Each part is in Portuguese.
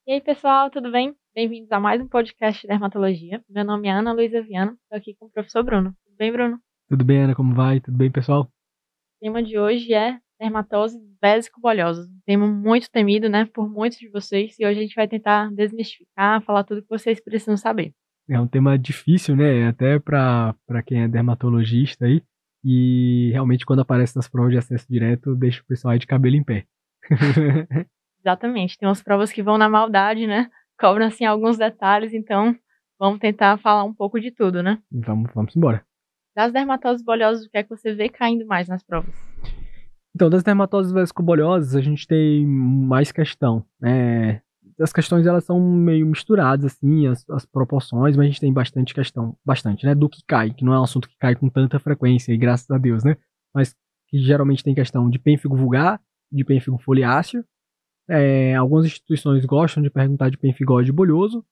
E aí, pessoal, tudo bem? Bem-vindos a mais um podcast de dermatologia. Meu nome é Ana Luísa Viana, estou aqui com o professor Bruno. Tudo bem, Bruno? Tudo bem, Ana? Como vai? Tudo bem, pessoal? O tema de hoje é dermatose vésico-bolhosa, um tema muito temido, né, por muitos de vocês, e hoje a gente vai tentar desmistificar, falar tudo que vocês precisam saber. É um tema difícil, né? Até para quem é dermatologista aí. E realmente, quando aparece nas provas de acesso direto, deixa o pessoal aí de cabelo em pé. Exatamente, tem umas provas que vão na maldade, né, cobram, assim, alguns detalhes, então vamos tentar falar um pouco de tudo, né? Vamos embora. Das dermatoses bolhosas, o que é que você vê caindo mais nas provas? Então, das dermatoses vesicoboliosas, a gente tem mais questão, né? As questões, elas são meio misturadas, assim, as proporções, mas a gente tem bastante questão, bastante, né? Do que cai, que não é um assunto que cai com tanta frequência, e graças a Deus, né? Mas que geralmente tem questão de pênfigo vulgar, de pênfigo foliáceo. Algumas instituições gostam de perguntar de pempigode bolhoso.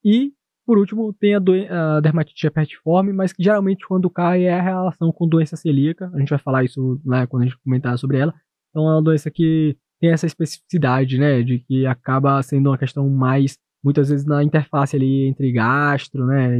E, por último, tem a dermatite herpetiforme, mas que geralmente quando cai é a relação com doença celíaca. A gente vai falar isso, né, quando a gente comentar sobre ela. Então é uma doença que tem essa especificidade, né, de que acaba sendo uma questão mais, muitas vezes, na interface ali entre gastro, né,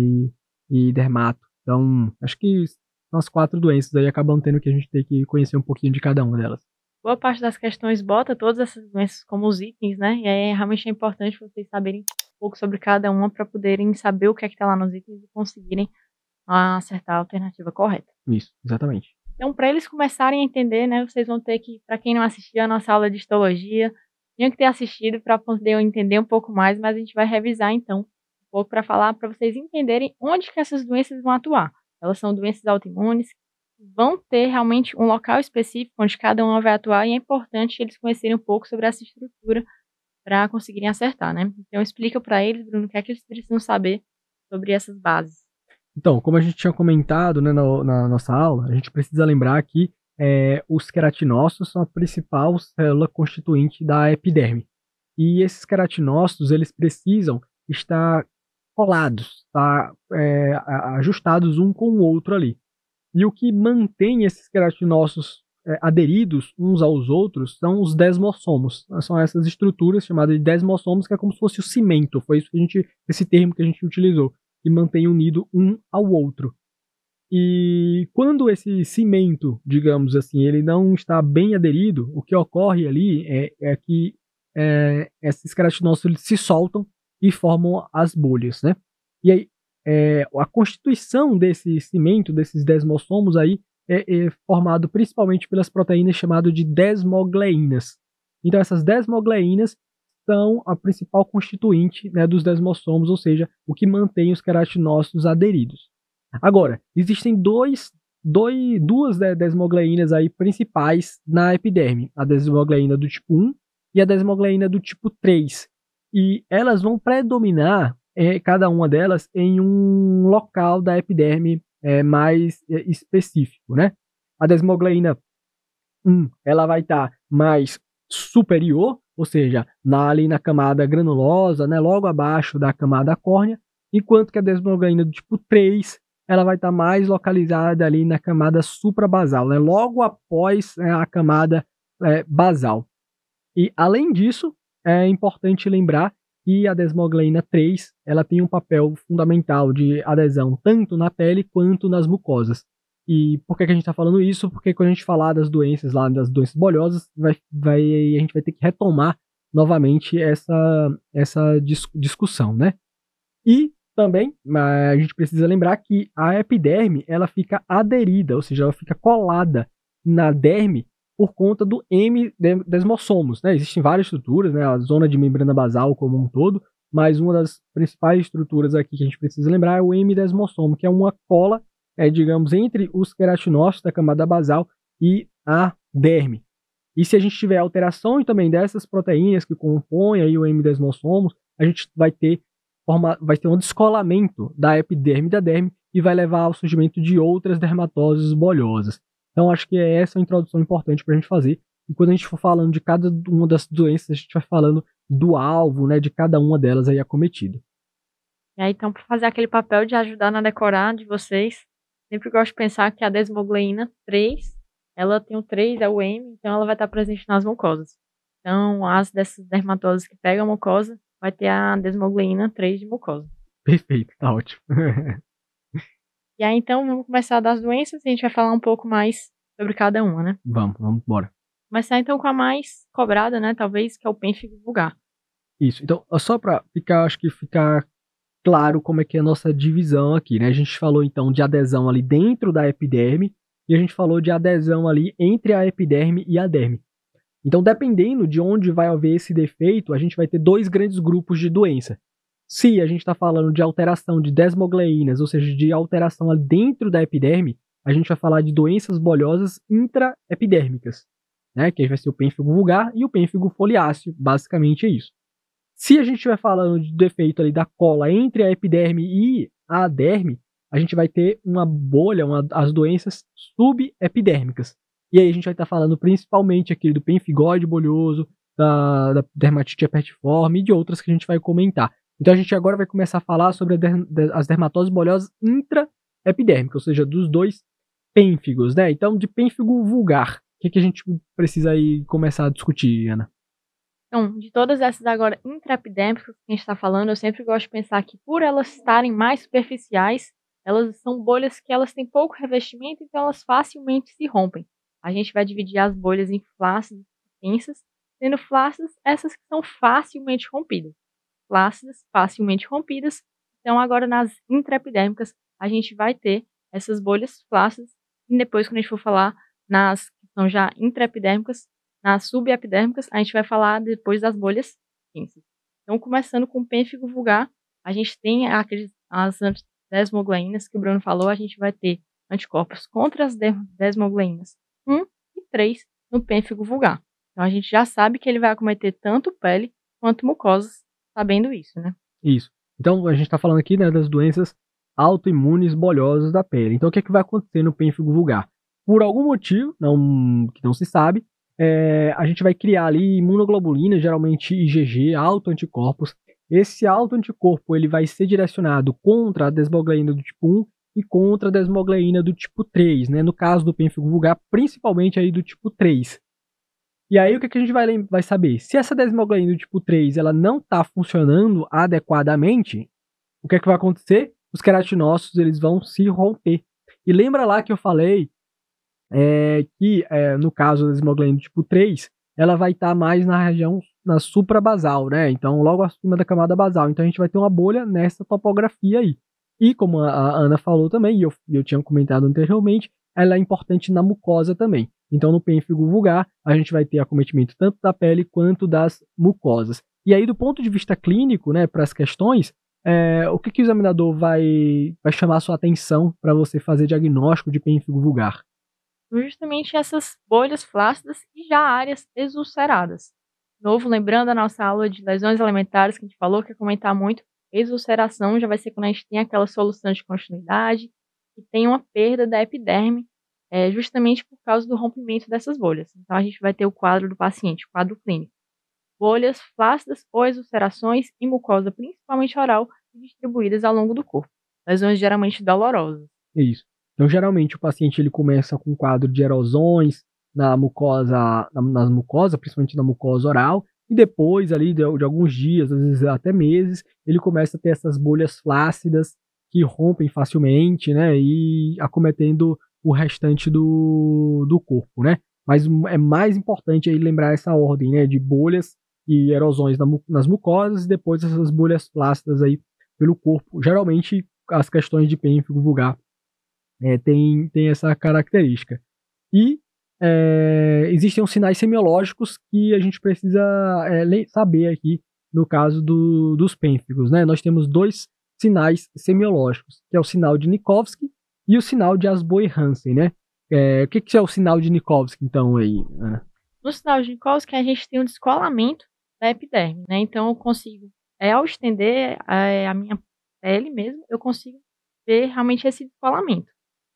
e dermato. Então, acho que são as 4 doenças aí, acabam tendo que a gente tem que conhecer um pouquinho de cada uma delas. Boa parte das questões bota todas essas doenças como os itens, né, e aí realmente é importante vocês saberem um pouco sobre cada uma para poderem saber o que é que tá lá nos itens e conseguirem acertar a alternativa correta. Isso, exatamente. Então, para eles começarem a entender, né, vocês vão ter que, para quem não assistiu a nossa aula de histologia, tinha que ter assistido para poder entender um pouco mais, mas a gente vai revisar então um pouco para falar, para vocês entenderem onde que essas doenças vão atuar. Elas são doenças autoimunes, vão ter realmente um local específico onde cada uma vai atuar e é importante eles conhecerem um pouco sobre essa estrutura para conseguirem acertar, né. Então explica para eles, Bruno, o que é que eles precisam saber sobre essas bases. Então, como a gente tinha comentado, né, na nossa aula, a gente precisa lembrar que os queratinócitos são a principal célula constituinte da epiderme. E esses queratinócitos, eles precisam estar colados, tá, ajustados um com o outro ali. E o que mantém esses queratinócitos aderidos uns aos outros são os desmossomos. São essas estruturas chamadas de desmossomos, que é como se fosse o cimento. Foi isso que esse termo que a gente utilizou, que mantém unido um ao outro. E quando esse cimento, digamos assim, ele não está bem aderido, o que ocorre ali é que esses queratinócitos se soltam e formam as bolhas, né? E aí, a constituição desse cimento, desses desmossomos aí, é formado principalmente pelas proteínas chamadas de desmogleínas. Então, essas desmogleínas são a principal constituinte, né, dos desmossomos, ou seja, o que mantém os queratinócitos aderidos. Agora, existem duas desmogleínas aí principais na epiderme, a desmogleína do tipo 1 e a desmogleína do tipo 3. E elas vão predominar, cada uma delas, em um local da epiderme mais específico, né? A desmogleína 1, ela vai estar mais superior, ou seja, ali na camada granulosa, né, logo abaixo da camada córnea, enquanto que a desmogleína do tipo 3, ela vai estar mais localizada ali na camada suprabasal, né, logo após a camada basal. E além disso, é importante lembrar que a desmogleína 3, ela tem um papel fundamental de adesão tanto na pele quanto nas mucosas. E por que que a gente está falando isso? Porque quando a gente falar das doenças lá, das doenças bolhosas, a gente vai ter que retomar novamente essa discussão, né? E também a gente precisa lembrar que a epiderme, ela fica aderida, ou seja, ela fica colada na derme por conta do M desmossomos, né? Existem várias estruturas, né? A zona de membrana basal como um todo, mas uma das principais estruturas aqui que a gente precisa lembrar é o M desmossomo, que é uma cola, digamos, entre os queratinócitos da camada basal e a derme. E se a gente tiver alteração também dessas proteínas que compõem aí o M desmossomos, a gente vai ter um descolamento da epiderme e da derme e vai levar ao surgimento de outras dermatoses bolhosas. Então, acho que essa é uma introdução importante para a gente fazer. E quando a gente for falando de cada uma das doenças, a gente vai falando do alvo, né, de cada uma delas aí acometida. E aí, então, para fazer aquele papel de ajudar na decorar de vocês, sempre gosto de pensar que a desmogleína 3, ela tem o 3, é o M, então ela vai estar presente nas mucosas. Então, as dessas dermatoses que pegam a mucosa vai ter a desmogleína 3 de mucosa. Perfeito, tá ótimo. E aí, então, vamos começar das doenças e a gente vai falar um pouco mais sobre cada uma, né? Vamos embora. Começar, então, com a mais cobrada, né? Talvez, que é o pênfigo vulgar. Isso, então, só pra ficar, acho que ficar claro como é que é a nossa divisão aqui, né? A gente falou, então, de adesão ali dentro da epiderme e a gente falou de adesão ali entre a epiderme e a derme. Então, dependendo de onde vai haver esse defeito, a gente vai ter dois grandes grupos de doença. Se a gente está falando de alteração de desmogleínas, ou seja, de alteração dentro da epiderme, a gente vai falar de doenças bolhosas intraepidérmicas, né? Que aí vai ser o pênfigo vulgar e o pênfigo foliáceo, basicamente é isso. Se a gente estiver falando de defeito ali da cola entre a epiderme e a derme, a gente vai ter uma bolha, as doenças subepidérmicas. E aí a gente vai estar falando principalmente aqui do pemfigóide bolhoso, da dermatite herpetiforme e de outras que a gente vai comentar. Então a gente agora vai começar a falar sobre as dermatoses bolhosas intraepidérmicas, ou seja, dos dois pênfigos, né? Então, de pênfigo vulgar, o que a gente precisa aí começar a discutir, Ana? Então, de todas essas agora intraepidérmicas que a gente está falando, eu sempre gosto de pensar que por elas estarem mais superficiais, elas são bolhas que elas têm pouco revestimento, então elas facilmente se rompem. A gente vai dividir as bolhas em flácidas e tensas, sendo flácidas essas que são facilmente rompidas. Flácidas, facilmente rompidas. Então, agora nas intraepidérmicas, a gente vai ter essas bolhas flácidas, e depois, quando a gente for falar nas que são já intraepidérmicas, nas subepidérmicas, a gente vai falar depois das bolhas tensas. Então, começando com o pênfigo vulgar, a gente tem as desmogleínas que o Bruno falou, a gente vai ter anticorpos contra as desmogleínas 1 e 3 no pênfigo vulgar. Então, a gente já sabe que ele vai acometer tanto pele quanto mucosas, sabendo isso, né? Isso. Então, a gente está falando aqui, né, das doenças autoimunes bolhosas da pele. Então, o que é que vai acontecer no pênfigo vulgar? Por algum motivo, que não se sabe, a gente vai criar ali imunoglobulina, geralmente IgG, autoanticorpos. Esse autoanticorpo ele vai ser direcionado contra a desmogleína do tipo 1 e contra a desmogleína do tipo 3, né? No caso do pênfigo vulgar, principalmente aí do tipo 3. E aí o que a gente vai saber? Se essa desmogleína do tipo 3 ela não está funcionando adequadamente, o que é que vai acontecer? Os queratinócitos eles vão se romper. E lembra lá que eu falei que no caso da desmogleína do tipo 3, ela vai estar mais na região na suprabasal, né? Então logo acima da camada basal. Então a gente vai ter uma bolha nessa topografia aí. E como a Ana falou também, e eu tinha comentado anteriormente, ela é importante na mucosa também. Então, no pênfigo vulgar, a gente vai ter acometimento tanto da pele quanto das mucosas. E aí, do ponto de vista clínico, né, para as questões, o que o examinador vai chamar a sua atenção para você fazer diagnóstico de pênfigo vulgar? Justamente essas bolhas flácidas e já áreas exulceradas. De novo, lembrando a nossa aula de lesões alimentares que a gente falou, que é comentar muito, exulceração já vai ser quando a gente tem aquela solução de continuidade e tem uma perda da epiderme, justamente por causa do rompimento dessas bolhas. Então, a gente vai ter o quadro do paciente, o quadro clínico. Bolhas flácidas ou exulcerações em mucosa, principalmente oral, distribuídas ao longo do corpo. Lesões geralmente dolorosas. Isso. Então, geralmente, o paciente ele começa com um quadro de erosões nas mucosas, principalmente na mucosa oral, e depois, ali, de alguns dias, às vezes até meses, ele começa a ter essas bolhas flácidas que rompem facilmente, né, e acometendo o restante do corpo, né? Mas é mais importante aí lembrar essa ordem, né, de bolhas e erosões nas mucosas e depois essas bolhas flácidas aí pelo corpo. Geralmente, as questões de pênfigo vulgar tem essa característica. E existem os sinais semiológicos que a gente precisa saber aqui no caso dos pênfigos, né? Nós temos dois sinais semiológicos, que é o sinal de Nikolsky e o sinal de Asboy-Hansen, né? O que é o sinal de Nikolsky, então, aí, Ana? No sinal de Nikolsky, a gente tem um descolamento da epiderme, né? Então, eu consigo, ao estender a minha pele mesmo, eu consigo ver realmente esse descolamento.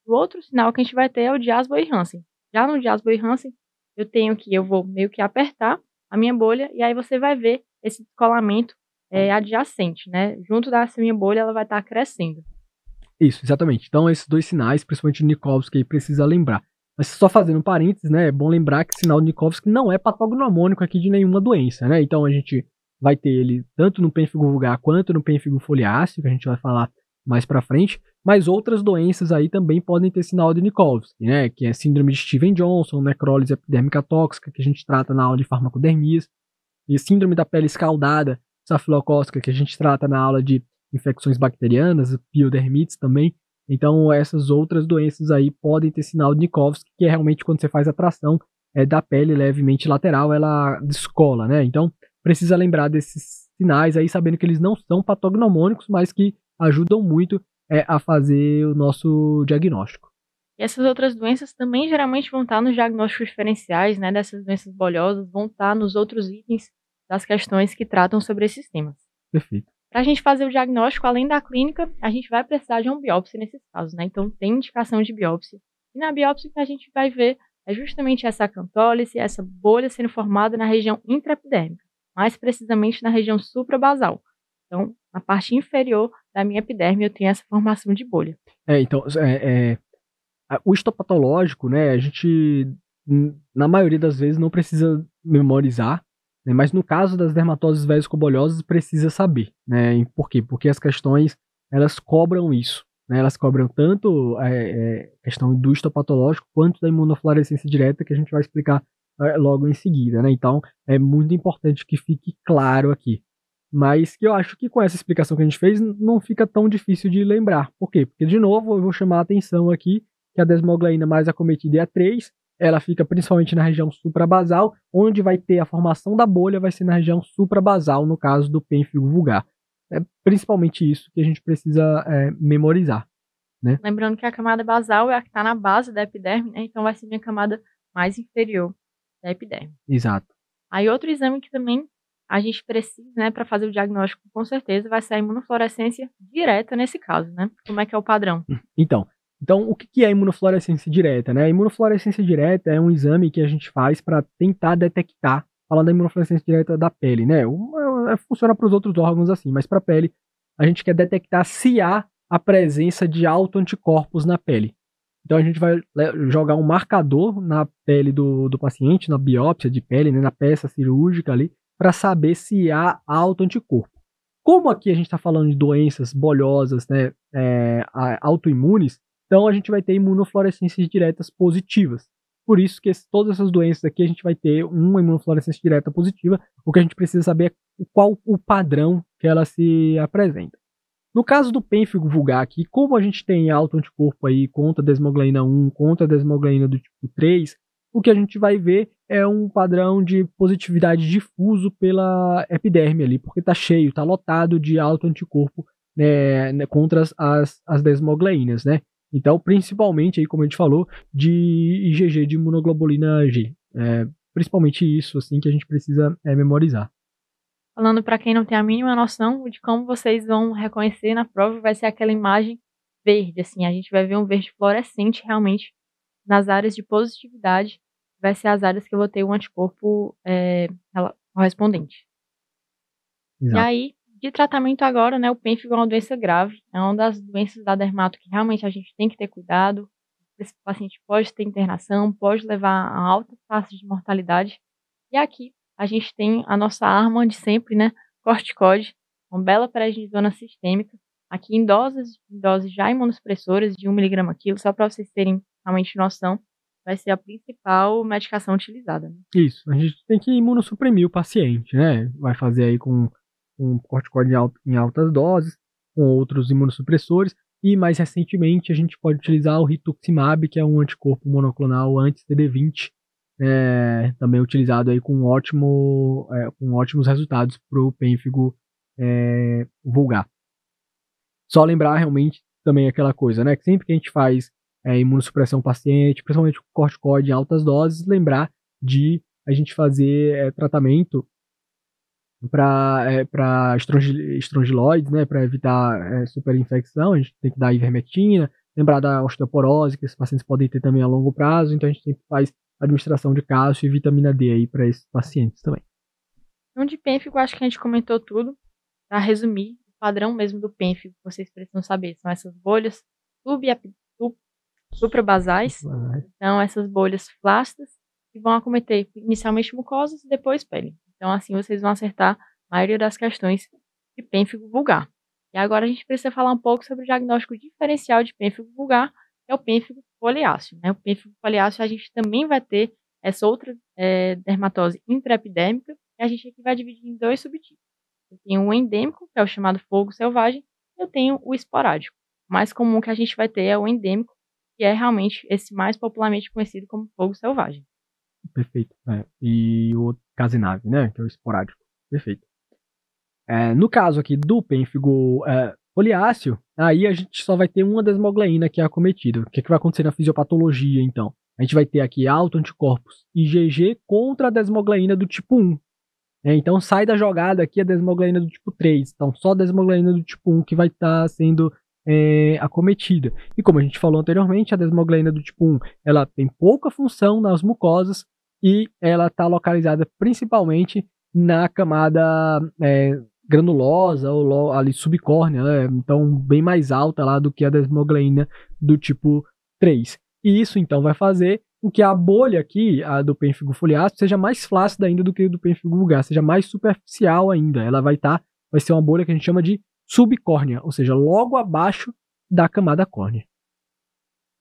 O outro sinal que a gente vai ter é o de Asboy-Hansen. Já no de Asboy-Hansen, eu vou meio que apertar a minha bolha e aí você vai ver esse descolamento adjacente, né? Junto da minha bolha, ela vai estar crescendo. Isso, exatamente. Então, esses dois sinais, principalmente o Nikolsky, aí precisa lembrar. Mas só fazendo um parênteses, né? É bom lembrar que o sinal de Nikolsky não é patognomônico aqui de nenhuma doença, né? Então, a gente vai ter ele tanto no pênfigo vulgar quanto no pênfigo foliáceo, que a gente vai falar mais para frente, mas outras doenças aí também podem ter sinal de Nikolsky, né, que é síndrome de Steven-Johnson, necrólise epidérmica tóxica, que a gente trata na aula de farmacodermias, e síndrome da pele escaldada, estafilocócica, que a gente trata na aula de infecções bacterianas, piodermites também. Então, essas outras doenças aí podem ter sinal de Nikolsky, que é realmente quando você faz a tração da pele levemente lateral, ela descola, né? Então, precisa lembrar desses sinais aí, sabendo que eles não são patognomônicos, mas que ajudam muito a fazer o nosso diagnóstico. E essas outras doenças também geralmente vão estar nos diagnósticos diferenciais, né, dessas doenças bolhosas, vão estar nos outros itens das questões que tratam sobre esses temas. Perfeito. Para a gente fazer o diagnóstico, além da clínica, a gente vai precisar de uma biópsia nesses casos, né? Então, tem indicação de biópsia. E na biópsia, o que a gente vai ver é justamente essa acantólise, essa bolha sendo formada na região intraepidérmica, mais precisamente na região suprabasal. Então, na parte inferior da minha epiderme, eu tenho essa formação de bolha. Então, o histopatológico, né, a gente, na maioria das vezes, não precisa memorizar, né, mas no caso das dermatoses vesicobolhosas, precisa saber, né? Por quê? Porque as questões, elas cobram isso, né? Elas cobram tanto a questão do histopatológico, quanto da imunofluorescência direta, que a gente vai explicar logo em seguida, né? Então, é muito importante que fique claro aqui. Mas que eu acho que com essa explicação que a gente fez, não fica tão difícil de lembrar. Por quê? Porque, de novo, eu vou chamar a atenção aqui que a desmogleína mais acometida é a 3, ela fica principalmente na região suprabasal, onde vai ter a formação da bolha, vai ser na região suprabasal, no caso do pênfigo vulgar. É principalmente isso que a gente precisa memorizar, né? Lembrando que a camada basal é a que está na base da epiderme, né? Então vai ser minha camada mais inferior da epiderme. Exato. Aí outro exame que também a gente precisa, né, para fazer o diagnóstico, com certeza, vai ser a imunofluorescência direta nesse caso, né? Como é que é o padrão? Então, o que é a imunofluorescência direta, né? A imunofluorescência direta é um exame que a gente faz para tentar detectar, falando da imunofluorescência direta da pele, né? Funciona para os outros órgãos assim, mas para a pele, a gente quer detectar se há a presença de autoanticorpos na pele. Então a gente vai jogar um marcador na pele do paciente, na biópsia de pele, né, na peça cirúrgica ali, para saber se há autoanticorpo. Como aqui a gente está falando de doenças bolhosas, né, autoimunes, então a gente vai ter imunofluorescências diretas positivas. Por isso que todas essas doenças aqui a gente vai ter uma imunofluorescência direta positiva. O que a gente precisa saber é qual o padrão que ela se apresenta. No caso do pênfigo vulgar aqui, como a gente tem autoanticorpo aí contra a desmogleína 1, contra a desmogleína do tipo 3, o que a gente vai ver é um padrão de positividade difuso pela epiderme ali, porque está cheio, está lotado de autoanticorpo, né, contra as desmogleínas, né? Então, principalmente, aí, como a gente falou, de IgG, de imunoglobulina G. Principalmente isso assim, que a gente precisa memorizar. Falando para quem não tem a mínima noção de como vocês vão reconhecer na prova, vai ser aquela imagem verde, assim, a gente vai ver um verde fluorescente realmente nas áreas de positividade, vai ser as áreas que eu vou ter um anticorpo correspondente. Exato. E aí, de tratamento agora, né, o pênfigo é uma doença grave, é uma das doenças da dermato que realmente a gente tem que ter cuidado. Esse paciente pode ter internação, pode levar a altas taxas de mortalidade. E aqui a gente tem a nossa arma de sempre, né, corticoide, uma bela prednisona sistêmica, aqui em doses já imunossupressoras de 1 mg/kg, só para vocês terem realmente noção, vai ser a principal medicação utilizada. Né? Isso, a gente tem que imunossuprimir o paciente, né? Vai fazer aí com um corticoide em altas doses, com outros imunossupressores, e mais recentemente a gente pode utilizar o rituximab, que é um anticorpo monoclonal anti-CD20, também utilizado aí com ótimos resultados para o pênfigo vulgar. Só lembrar realmente também aquela coisa, né? Que sempre que a gente faz imunossupressão paciente, principalmente com corticoide em altas doses, lembrar de a gente fazer tratamento para estrongiloides, né? Para evitar superinfecção, a gente tem que dar ivermectina, lembrar da osteoporose, que esses pacientes podem ter também a longo prazo, então a gente sempre faz administração de cálcio e vitamina D aí para esses pacientes também. Então, de pênfigo, acho que a gente comentou tudo. Para resumir, o padrão mesmo do pênfigo que vocês precisam saber são essas bolhas suprabasais. Então, essas bolhas flácidas que vão acometer inicialmente mucosas e depois pele. Então, assim, vocês vão acertar maioria das questões de pênfigo vulgar. E agora a gente precisa falar um pouco sobre o diagnóstico diferencial de pênfigo vulgar, que é o pênfigo foliáceo, né? O pênfigo foliáceo a gente também vai ter essa outra dermatose intraepidérmica, e a gente aqui vai dividir em 2 subtipos. Eu tenho o endêmico, que é o chamado fogo selvagem, e eu tenho o esporádico. O mais comum que a gente vai ter é o endêmico, que é realmente esse mais popularmente conhecido como fogo selvagem. Perfeito. E o casinave, né? Que é o esporádico. Perfeito. No caso aqui do pênfigo foliáceo, aí a gente só vai ter uma desmogleína que é acometida. O que, é que vai acontecer na fisiopatologia, então? A gente vai ter aqui autoanticorpos IgG contra a desmogleína do tipo 1. Então sai da jogada aqui a desmogleína do tipo 3. Então só a desmogleína do tipo 1 que vai estar sendo acometida. E como a gente falou anteriormente, a desmogleína do tipo 1 ela tem pouca função nas mucosas e ela está localizada principalmente na camada granulosa ou ali subcórnea, né? Então bem mais alta lá do que a desmogleína do tipo 3. E isso então vai fazer com que a bolha aqui, a do pênfigo foliáceo, seja mais flácida ainda do que a do pênfigo vulgar, seja mais superficial ainda. Ela vai ser uma bolha que a gente chama de subcórnea, ou seja, logo abaixo da camada córnea.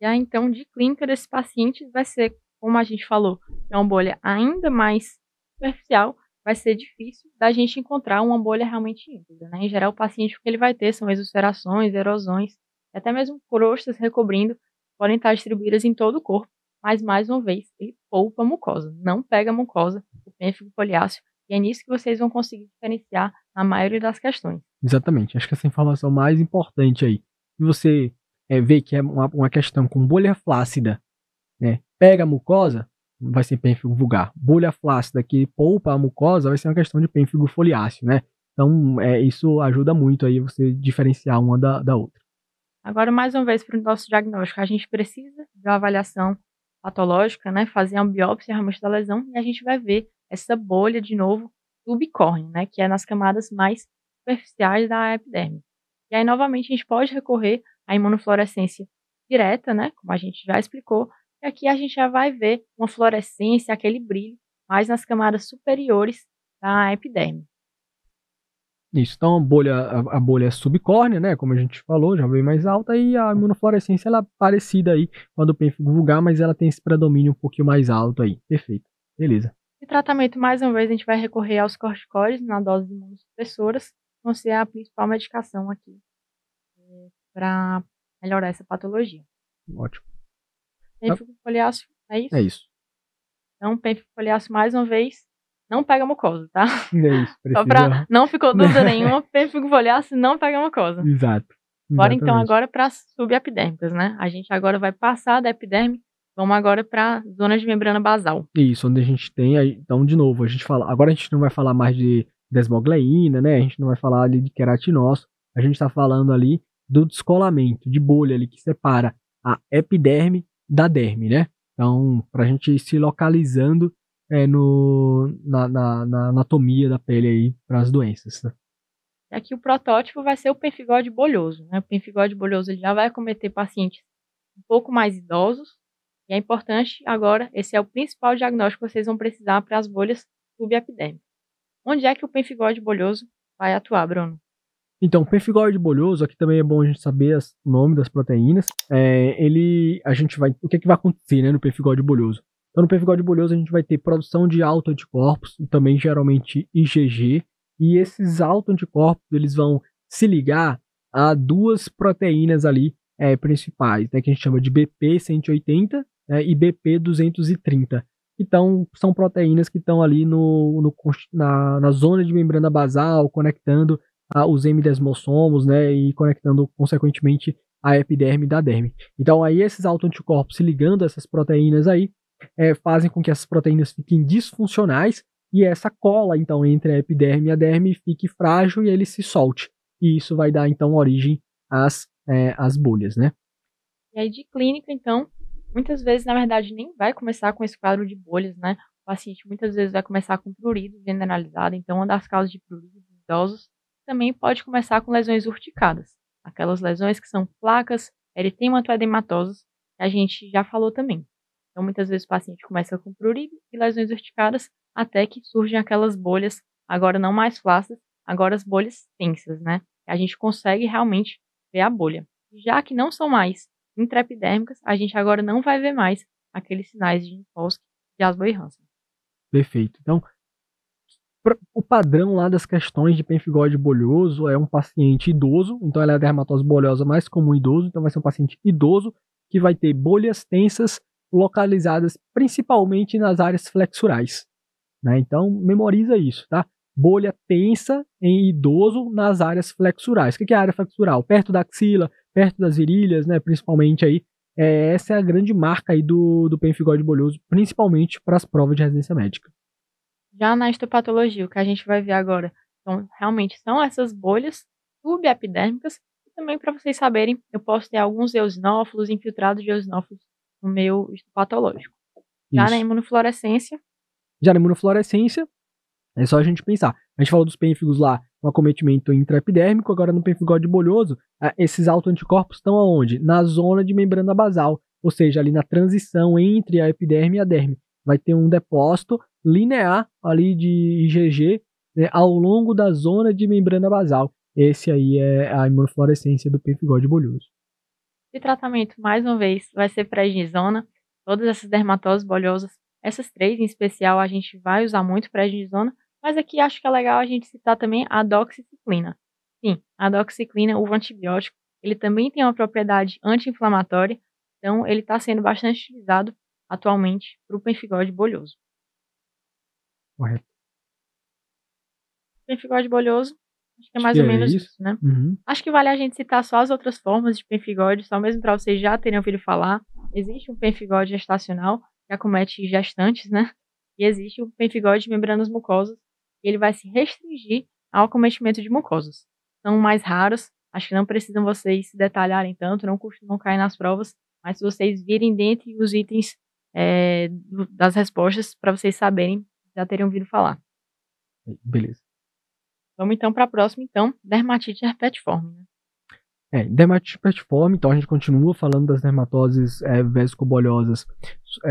E aí, então, de clínica desse paciente vai ser, como a gente falou, é uma bolha ainda mais superficial, vai ser difícil da gente encontrar uma bolha realmente íntegra, né? Em geral, o paciente, o que ele vai ter são exulcerações, erosões, e até mesmo crostas recobrindo, podem estar distribuídas em todo o corpo, mas, mais uma vez, ele poupa a mucosa, não pega a mucosa, o pênfigo foliáceo, e é nisso que vocês vão conseguir diferenciar na maioria das questões. Exatamente, acho que essa informação mais importante aí. Se você vê que é uma questão com bolha flácida, né, pega a mucosa, vai ser pênfigo vulgar. Bolha flácida que poupa a mucosa vai ser uma questão de pênfigo foliáceo, né? Então, isso ajuda muito aí você diferenciar uma da outra. Agora, mais uma vez, para o nosso diagnóstico, a gente precisa de uma avaliação patológica, né? Fazer uma biópsia realmente da lesão e a gente vai ver essa bolha de novo subcórnea, né? Que é nas camadas mais superficiais da epiderme. E aí, novamente, a gente pode recorrer à imunofluorescência direta, né? Como a gente já explicou. E aqui a gente já vai ver uma fluorescência, aquele brilho, mais nas camadas superiores da epiderme. Isso, então a bolha é subcórnea, né? Como a gente falou, já veio mais alta, e a imunofluorescência ela é parecida aí com a do pênfigo vulgar, mas ela tem esse predomínio um pouquinho mais alto aí. Perfeito. Beleza. De tratamento, mais uma vez, a gente vai recorrer aos corticoides na dose de imunossupressoras, vão ser a principal medicação aqui para melhorar essa patologia. Ótimo. Pênfigo foliáceo, é isso? É isso. Então, pênfigo foliáceo, mais uma vez, não pega mucosa, tá? É isso. Só para não ficou dúvida nenhuma, pênfigo foliáceo não pega mucosa. Exato. Bora então agora para as subepidérmicas, né? A gente agora vai passar da epiderme, vamos agora para zonas de membrana basal. Isso, onde a gente tem, então de novo, agora a gente não vai falar mais de desmogleína, né? A gente não vai falar ali de queratinócito, a gente está falando ali do descolamento de bolha ali que separa a epiderme da derme, né? Então, para a gente ir se localizando na anatomia da pele aí para as doenças. Né? E aqui o protótipo vai ser o pemphigose bolhoso, né? O pemphigose bolhoso ele já vai acometer pacientes um pouco mais idosos, e é importante agora, esse é o principal diagnóstico que vocês vão precisar para as bolhas subepidérmicas. Onde é que o pemphigose bolhoso vai atuar, Bruno? Então, o pemphigose bolhoso, aqui também é bom a gente saber o nome das proteínas. O que vai acontecer, né, no pemphigose bolhoso? Então, no pemphigose bolhoso, a gente vai ter produção de autoanticorpos, e também geralmente IgG, e esses autoanticorpos, eles vão se ligar a duas proteínas ali principais, né, que a gente chama de BP180 e BP230. Então, são proteínas que estão ali na zona de membrana basal, conectando os M-desmossomos, né, e conectando, consequentemente, a epiderme da derme. Então, aí esses autoanticorpos se ligando a essas proteínas aí, fazem com que essas proteínas fiquem disfuncionais e essa cola, então, entre a epiderme e a derme fique frágil e ele se solte. E isso vai dar, então, origem às bolhas, né? E aí, de clínica, então, muitas vezes, na verdade, nem vai começar com esse quadro de bolhas, né? O paciente muitas vezes vai começar com prurido generalizado. Então, uma das causas de prurido dos idosos também pode começar com lesões urticadas. Aquelas lesões que são placas eritemato-edematosas, que a gente já falou também. Então, muitas vezes o paciente começa com prurido e lesões urticadas, até que surgem aquelas bolhas agora não mais flácidas, agora as bolhas tensas, né? A gente consegue realmente ver a bolha. Já que não são mais intraepidérmicas, a gente agora não vai ver mais aqueles sinais de Nikolsky, de Asbow e Hansen. Perfeito. Então, o padrão lá das questões de pemphigoide bolhoso é um paciente idoso, então ela é a dermatose bolhosa mais comum em idoso, então vai ser um paciente idoso que vai ter bolhas tensas localizadas principalmente nas áreas flexurais, né? Então, memoriza isso, tá? Bolha tensa em idoso nas áreas flexurais. O que é a área flexural? Perto da axila, perto das virilhas, né? Principalmente aí. Essa é a grande marca aí do pemphigoide bolhoso, principalmente para as provas de residência médica. Já na histopatologia, o que a gente vai ver agora, então, realmente são essas bolhas subepidérmicas. E também, para vocês saberem, eu posso ter alguns eosinófilos, infiltrados de eosinófilos no meu histopatológico. Já na imunofluorescência. Já na imunofluorescência, é só a gente pensar. A gente falou dos pênfigos lá, no acometimento intraepidérmico, agora no pemphigoide bolhoso, esses autoanticorpos estão aonde? Na zona de membrana basal, ou seja, ali na transição entre a epiderme e a derme. Vai ter um depósito linear ali de IgG, né, ao longo da zona de membrana basal. Esse aí é a imunofluorescência do pemphigoide bolhoso. De tratamento, mais uma vez, vai ser prednisona. Todas essas dermatoses bolhosas, essas três em especial, a gente vai usar muito prednisona, mas aqui acho que é legal a gente citar também a doxiciclina. Sim, a doxiciclina, o antibiótico, ele também tem uma propriedade anti-inflamatória, então ele está sendo bastante utilizado atualmente para o pemphigoide bolhoso. Correto. Pemphigoide bolhoso, acho que é mais ou menos isso, né? Uhum. Acho que vale a gente citar só as outras formas de pemphigoide, só mesmo para vocês já terem ouvido falar. Existe um pemphigoide gestacional, que acomete gestantes, né? E existe o pemphigoide de membranas mucosas, e ele vai se restringir ao acometimento de mucosas. São mais raros, acho que não precisam vocês se detalharem tanto, não costumam cair nas provas, mas se vocês virem dentre os itens das respostas, para vocês saberem, já teriam ouvido falar. Beleza. Vamos então para a próxima, então, dermatite herpetiforme, né? Dermatite herpetiforme, então a gente continua falando das dermatoses vesicobolhosas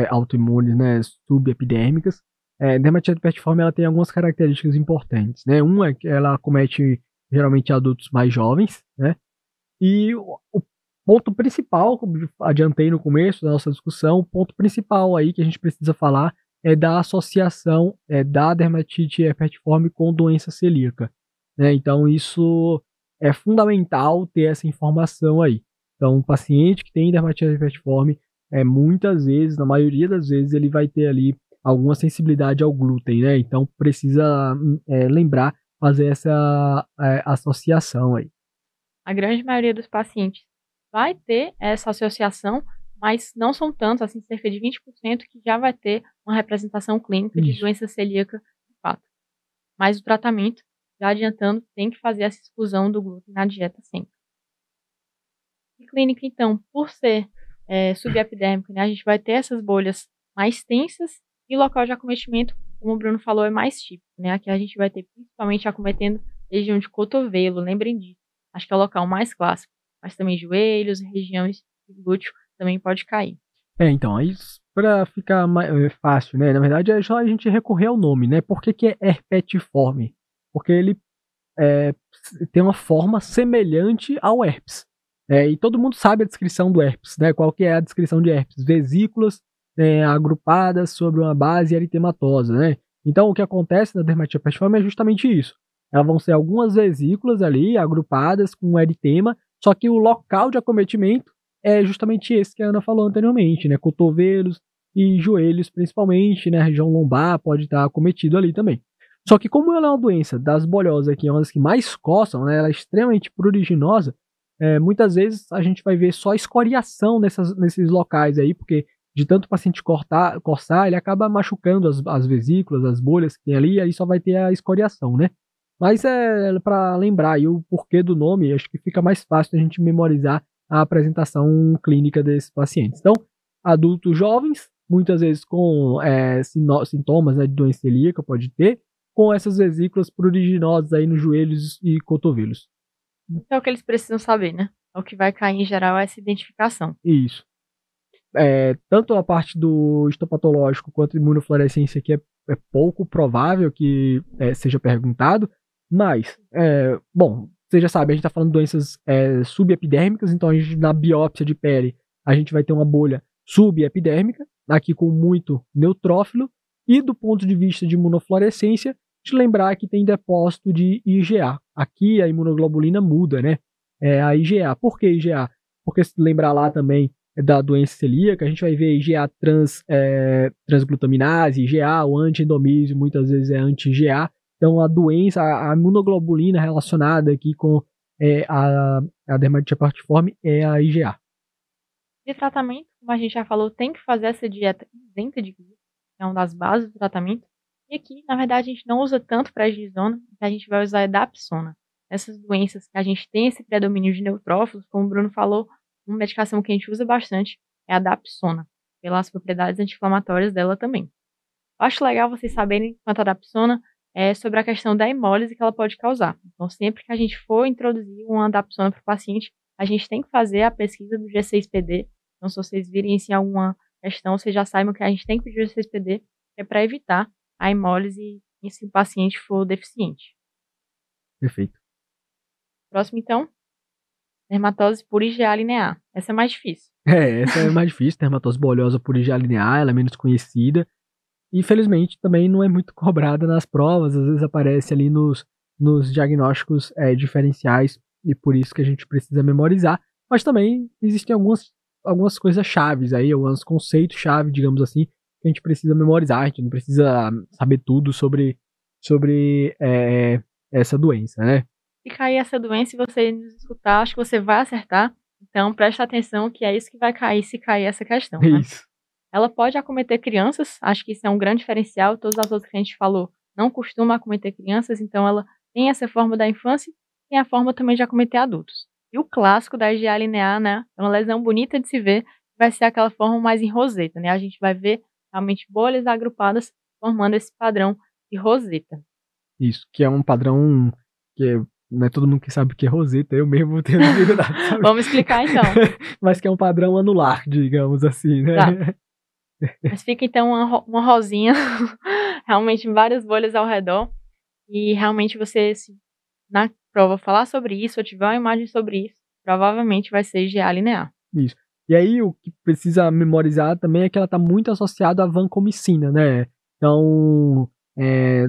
autoimunes, né, subepidérmicas. Dermatite herpetiforme ela tem algumas características importantes, né? Uma é que ela acomete geralmente adultos mais jovens, né? E o ponto principal, como adiantei no começo da nossa discussão, o ponto principal aí que a gente precisa falar é da associação da dermatite herpetiforme com doença celíaca, né? Então isso é fundamental ter essa informação aí. Então, um paciente que tem dermatite herpetiforme, muitas vezes, na maioria das vezes, ele vai ter ali alguma sensibilidade ao glúten, né? Então, precisa lembrar, fazer essa associação aí. A grande maioria dos pacientes vai ter essa associação, mas não são tantos, assim, cerca de 20% que já vai ter uma representação clínica de doença celíaca de fato. Mas o tratamento, já adiantando, tem que fazer essa exclusão do glúten na dieta sempre. E clínica, então, por ser subepidérmica, né, a gente vai ter essas bolhas mais tensas e o local de acometimento, como o Bruno falou, é mais típico, né? Aqui a gente vai ter principalmente acometendo região de cotovelo, lembrem disso. Acho que é o local mais clássico, mas também joelhos, regiões de glúteo também pode cair. Então, aí para ficar mais fácil, né? Na verdade é só a gente recorrer ao nome, né? Por que é herpetiforme? Porque ele tem uma forma semelhante ao herpes. E todo mundo sabe a descrição do herpes, né? Qual que é a descrição de herpes? Vesículas agrupadas sobre uma base eritematosa, né? Então, o que acontece na dermatite herpetiforme é justamente isso. Elas vão ser algumas vesículas ali agrupadas com eritema, só que o local de acometimento é justamente esse que a Ana falou anteriormente, né? Cotovelos e joelhos, principalmente, né? A região lombar pode estar acometido ali também. Só que como ela é uma doença das bolhosas, que é uma das que mais coçam, né? Ela é extremamente pruriginosa, muitas vezes a gente vai ver só escoriação nesses locais aí, porque de tanto o paciente coçar, ele acaba machucando as vesículas, as bolhas que tem ali, e aí só vai ter a escoriação, né? Mas para lembrar aí o porquê do nome, acho que fica mais fácil a gente memorizar a apresentação clínica desses pacientes. Então, adultos jovens, muitas vezes com sintomas, né, de doença celíaca, pode ter, com essas vesículas pruriginosas aí nos joelhos e cotovelos. Então é o que eles precisam saber, né? O que vai cair em geral é essa identificação. Isso. Tanto a parte do histopatológico quanto a imunofluorescência aqui é pouco provável que seja perguntado, mas, bom, você já sabe, a gente está falando de doenças subepidérmicas, então na biópsia de pele a gente vai ter uma bolha subepidérmica, aqui com muito neutrófilo, e do ponto de vista de imunofluorescência, de lembrar que tem depósito de IgA. Aqui a imunoglobulina muda, né? A IgA. Por que IgA? Porque se lembrar lá também da doença celíaca, a gente vai ver IgA transglutaminase, IgA, o anti-endomísio, muitas vezes é anti-IgA. Então a doença, a imunoglobulina relacionada aqui com a dermatite aportiforme é a IgA. De tratamento, como a gente já falou, tem que fazer essa dieta isenta de glúten, que é uma das bases do tratamento. E aqui, na verdade, a gente não usa tanto prednisona, que a gente vai usar é dapsona. Essas doenças que a gente tem esse predomínio de neutrófilos, como o Bruno falou, uma medicação que a gente usa bastante é a dapsona, pelas propriedades anti-inflamatórias dela também. Eu acho legal vocês saberem quanto à dapsona sobre a questão da hemólise que ela pode causar. Então, sempre que a gente for introduzir uma dapsona para o paciente, a gente tem que fazer a pesquisa do G6PD. Então, se vocês virem em alguma questão, vocês já saibam que a gente tem que pedir o G6PD, que é para evitar a hemólise se o paciente for deficiente. Perfeito. Próximo, então, dermatose por IgA linear. Essa é mais difícil. Essa é mais difícil, dermatose bolhosa por IgA linear, ela é menos conhecida. E, felizmente, também não é muito cobrada nas provas, às vezes aparece ali nos diagnósticos diferenciais, e por isso que a gente precisa memorizar. Mas também existem algumas coisas chaves aí, alguns conceitos-chave, digamos assim, que a gente precisa memorizar, a gente não precisa saber tudo sobre essa doença, né? Se cair essa doença e você nos escutar, acho que você vai acertar. Então, preste atenção que é isso que vai cair se cair essa questão, né? Isso. Ela pode acometer crianças, acho que isso é um grande diferencial. Todas as outras que a gente falou não costumam acometer crianças, então ela tem essa forma da infância e tem a forma também de acometer adultos. E o clássico da IgA linear, né? É uma lesão bonita de se ver, vai ser aquela forma mais em roseta, né? A gente vai ver realmente bolhas agrupadas formando esse padrão de roseta. Isso, que é um padrão que não é todo mundo que sabe o que é roseta, eu mesmo tenho dificuldade. Vamos explicar então. Mas que é um padrão anular, digamos assim, né? Tá. Mas fica então uma rosinha, realmente várias bolhas ao redor. E realmente você, se na prova falar sobre isso, ou tiver uma imagem sobre isso, provavelmente vai ser IgA linear. Isso. E aí o que precisa memorizar também é que ela está muito associada à vancomicina, né? Então,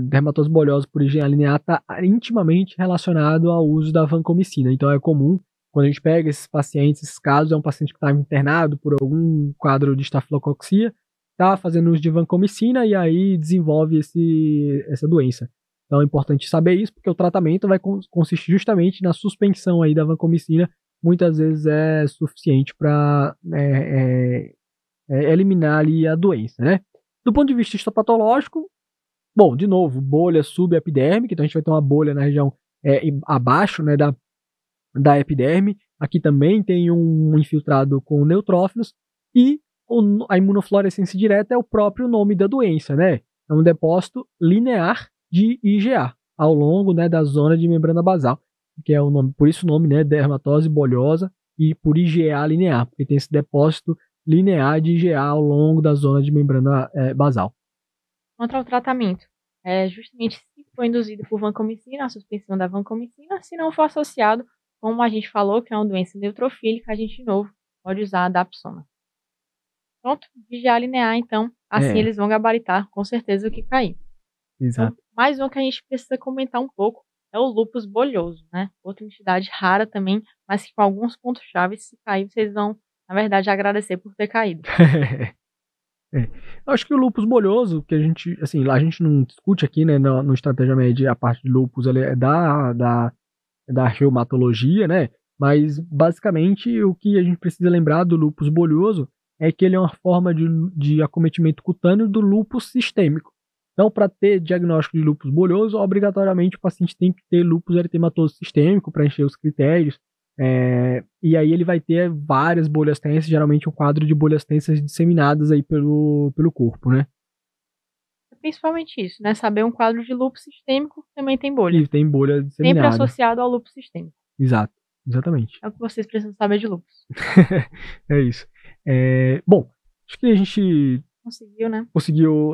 dermatose bolhosa por IgA linear está intimamente relacionado ao uso da vancomicina. Então é comum, quando a gente pega esses pacientes, esses casos, é um paciente que estava internado por algum quadro de estafilococcía, está fazendo uso de vancomicina e aí desenvolve essa doença. Então é importante saber isso, porque o tratamento vai consistir justamente na suspensão aí da vancomicina, muitas vezes é suficiente para eliminar ali a doença, né? Do ponto de vista histopatológico, bom, de novo, bolha subepidérmica, então a gente vai ter uma bolha na região abaixo, né, da epiderme. Aqui também tem um infiltrado com neutrófilos e a imunofluorescência direta é o próprio nome da doença, né? É um depósito linear de IgA ao longo, né, da zona de membrana basal, que é o nome, por isso o nome, né, dermatose bolhosa e por IgA linear, porque tem esse depósito linear de IgA ao longo da zona de membrana basal. Quanto ao tratamento, justamente se for induzido por vancomicina, a suspensão da vancomicina, se não for associado, como a gente falou, que é uma doença neutrofílica, a gente, de novo, pode usar a dapsona. Pronto, IgA linear, então, assim eles vão gabaritar, com certeza, o que cair. Exato. Então, mais um que a gente precisa comentar um pouco é o lúpus bolhoso, né? Outra entidade rara também, mas que com alguns pontos chaves, se cair, vocês vão, na verdade, agradecer por ter caído. Eu acho que o lúpus bolhoso, que a gente, assim, lá a gente não discute aqui, né, no Estratégia Med, a parte de lúpus ali é da reumatologia, né? Mas basicamente o que a gente precisa lembrar do lúpus bolhoso é que ele é uma forma de acometimento cutâneo do lúpus sistêmico. Então, para ter diagnóstico de lúpus bolhoso, obrigatoriamente o paciente tem que ter lúpus eritematoso sistêmico para encher os critérios. E aí ele vai ter várias bolhas tensas, geralmente um quadro de bolhas tensas disseminadas aí pelo corpo, né? Principalmente isso, né? Saber um quadro de lúpus sistêmico também tem bolha. E tem bolha disseminada. Sempre associado ao lúpus sistêmico. Exato, exatamente. É o que vocês precisam saber de lúpus. É isso. Bom, acho que a gente Conseguiu, né? Conseguiu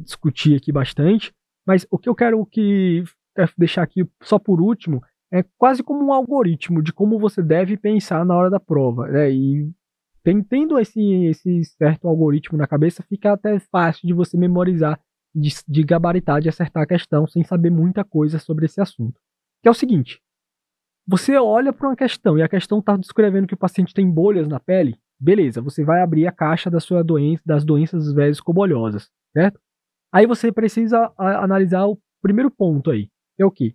discutir aqui bastante, mas o que eu quero deixar aqui só por último é quase como um algoritmo de como você deve pensar na hora da prova, né? E tendo esse certo algoritmo na cabeça, fica até fácil de você memorizar, de gabaritar, de acertar a questão sem saber muita coisa sobre esse assunto. Que é o seguinte: você olha para uma questão e a questão está descrevendo que o paciente tem bolhas na pele, beleza, você vai abrir a caixa das doenças vesicoboliosas, certo? Aí você precisa analisar o primeiro ponto aí, é o quê?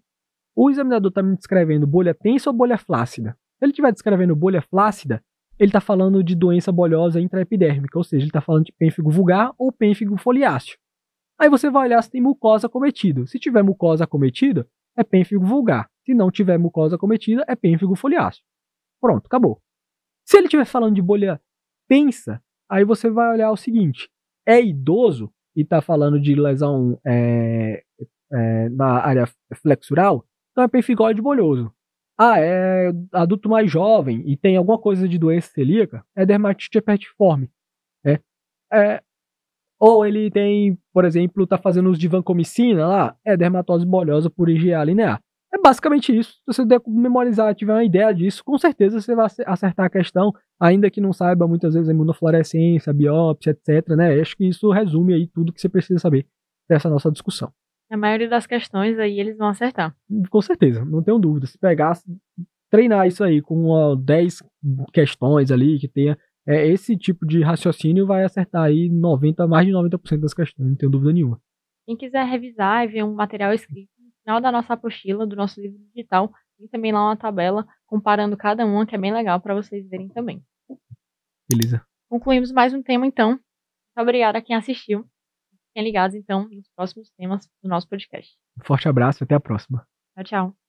O examinador está me descrevendo bolha tensa ou bolha flácida? Se ele estiver descrevendo bolha flácida, ele está falando de doença bolhosa intraepidérmica, ou seja, ele está falando de pênfigo vulgar ou pênfigo foliáceo. Aí você vai olhar se tem mucosa acometida. Se tiver mucosa acometida, é pênfigo vulgar. Se não tiver mucosa acometida, é pênfigo foliáceo. Pronto, acabou. Se ele estiver falando de bolha tensa, aí você vai olhar o seguinte: é idoso e está falando de lesão na área flexural, então é pemphigoide bolhoso. É adulto mais jovem e tem alguma coisa de doença celíaca, é dermatite herpetiforme. Né? Ou ele tem, por exemplo, tá fazendo uso de vancomicina lá, é dermatose bolhosa por IgA linear. É basicamente isso. Se você memorizar, tiver uma ideia disso, com certeza você vai acertar a questão, ainda que não saiba muitas vezes a imunofluorescência, a biópsia, etc. Né? Acho que isso resume aí tudo que você precisa saber dessa nossa discussão. A maioria das questões aí eles vão acertar. Com certeza, não tenho dúvida. Se pegar, treinar isso aí com 10 questões ali, que tenha esse tipo de raciocínio, vai acertar aí mais de 90% das questões, não tenho dúvida nenhuma. Quem quiser revisar e ver um material escrito, no final da nossa apostila, do nosso livro digital, tem também lá uma tabela comparando cada uma, que é bem legal para vocês verem também. Beleza. Concluímos mais um tema, então. Muito obrigada a quem assistiu. Fiquem ligados, então, nos próximos temas do nosso podcast. Um forte abraço e até a próxima. Tchau, tchau.